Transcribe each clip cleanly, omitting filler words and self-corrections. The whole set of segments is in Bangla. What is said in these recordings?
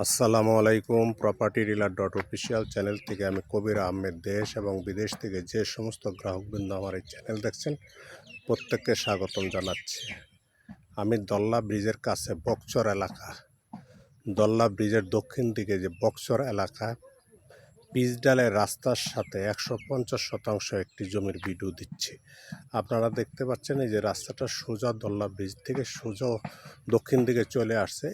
আসসালামু আলাইকুম। Property dealer dot official channel থেকে আমি কবির আহমেদ দেশ এবং বিদেশ থেকে যে সমস্ত গ্রাহকবৃন্দ আমার এই চ্যানেল দেখছেন প্রত্যেককে স্বাগতম জানাচ্ছি। আমি দল্লা ব্রিজের কাছে বকচর এলাকা, দল্লা ব্রিজের দক্ষিণ দিকে যে বকচর এলাকা, পিচডালের রাস্তার সাথে 150% একটি জমির ভিডিও দিচ্ছি। আপনারা দেখতে পাচ্ছেন এই যে রাস্তাটা সোজা দল্লা ব্রিজ থেকে সোজা দক্ষিণ দিকে চলে আসছে।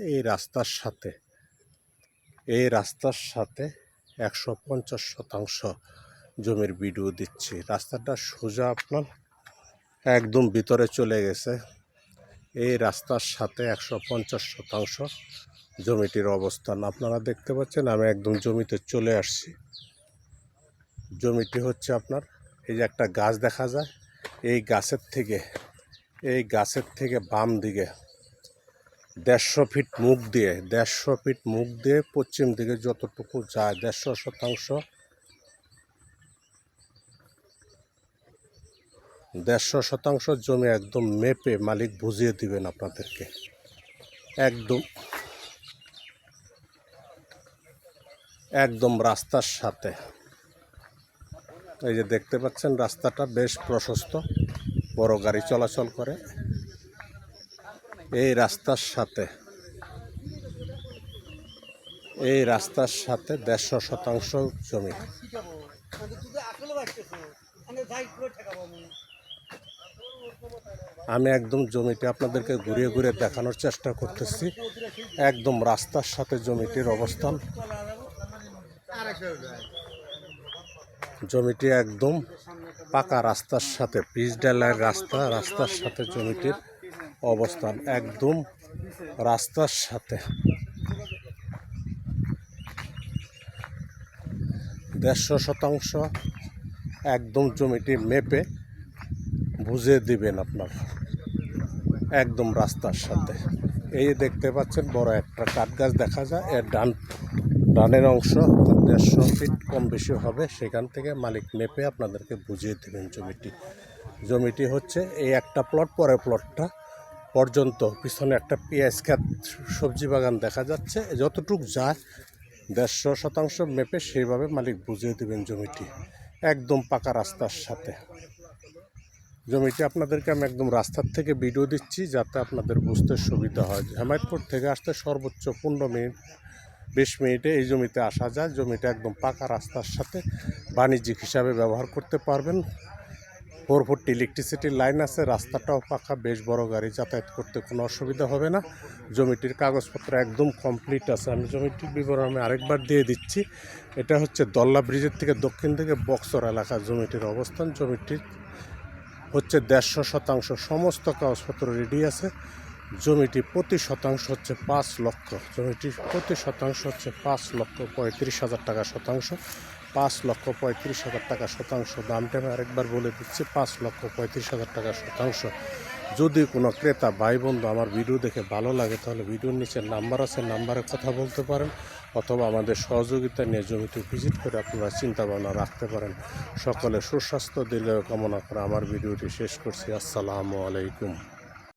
এই রাস্তার সাথে 150% জমির ভিডিও দিচ্ছি। রাস্তাটা সোজা আপনার একদম ভিতরে চলে গেছে। এই রাস্তার সাথে 150% জমিটির অবস্থান আপনারা দেখতে পাচ্ছেন। আমি একদম জমিতে চলে আসছি। জমিটি হচ্ছে আপনার এই যে একটা গাছ দেখা যায়, এই গাছের থেকে বাম দিকে 150 ফিট মুখ দিয়ে পশ্চিম দিকে যতটুকু যায় 150% জমি একদম মেপে মালিক বুঝিয়ে দিবেন আপনাদেরকে। একদম রাস্তার সাথে এই যে দেখতে পাচ্ছেন রাস্তাটা বেশ প্রশস্ত, বড় গাড়ি চলাচল করে। এই রাস্তার সাথে 150% জমি। আমি একদম জমিটি আপনাদেরকে ঘুরিয়ে ঘুরিয়ে দেখানোর চেষ্টা করতেছি। একদম রাস্তার সাথে জমিটির অবস্থান। জমিটি একদম পাকা রাস্তার সাথে, পিচ ঢালাইয়ের রাস্তার সাথে জমিটির অবস্থান। একদম রাস্তার সাথে 150% একদম জমিটি মেপে বুঝিয়ে দিবেন আপনার। একদম রাস্তার সাথে এই দেখতে পাচ্ছেন বড় একটা কাঠ গাছ দেখা যায়। এর ডানের অংশ 150 ফিট কম বেশি হবে। সেখান থেকে মালিক মেপে আপনাদেরকে বুঝিয়ে দেবেন জমিটি হচ্ছে এই একটা প্লট, পরের প্লটটা পর্যন্ত পিছনে একটা পেঁয়াজ ক্ষেত, সবজি বাগান দেখা যাচ্ছে। যতটুকু যায় 150% মেপে সেইভাবে মালিক বুঝিয়ে দেবেন জমিটি। একদম পাকা রাস্তার সাথে জমিটি আপনাদেরকে আমি একদম রাস্তার থেকে ভিডিও দিচ্ছি যাতে আপনাদের বুঝতে সুবিধা হয়। হেমায়তপুর থেকে আসতে সর্বোচ্চ 15-20 মিনিটে এই জমিতে আসা যায়। জমিটা একদম পাকা রাস্তার সাথে, বাণিজ্যিক হিসাবে ব্যবহার করতে পারবেন। 4 ফুট ইলেকট্রিসিটির লাইন আছে, রাস্তাটাও পাকা, বেশ বড় গাড়ি যাতায়াত করতে কোনো অসুবিধা হবে না। জমিটির কাগজপত্র একদম কমপ্লিট আছে। আমি জমিটির বিবরণ আমি আরেকবার দিয়ে দিচ্ছি। এটা হচ্ছে দল্লা ব্রিজের থেকে দক্ষিণ দিকে বকচর এলাকা জমিটির অবস্থান। জমিটির হচ্ছে 150% সমস্ত কাগজপত্র রেডি আছে। জমিটি প্রতি শতাংশ হচ্ছে 5 লক্ষ। জমিটির প্রতি শতাংশ হচ্ছে 5,35,000 টাকা শতাংশ। 5,35,000 টাকা শতাংশ। দামটা আমি আরেকবার বলে দিচ্ছি, 5,35,000 টাকা শতাংশ। যদি কোনো ক্রেতা ভাই বন্ধু আমার ভিডিও দেখে ভালো লাগে তাহলে ভিডিওর নিচে নাম্বার আছে, নাম্বারে কথা বলতে পারেন, অথবা আমাদের সহযোগিতা নিয়ে জমিতে ভিজিট করে আপনারা চিন্তা ভাবনা রাখতে পারেন। সকলে সুস্বাস্থ্য দীর্ঘায়ু কামনা করে আমার ভিডিওটি শেষ করছি। আসসালামু আলাইকুম।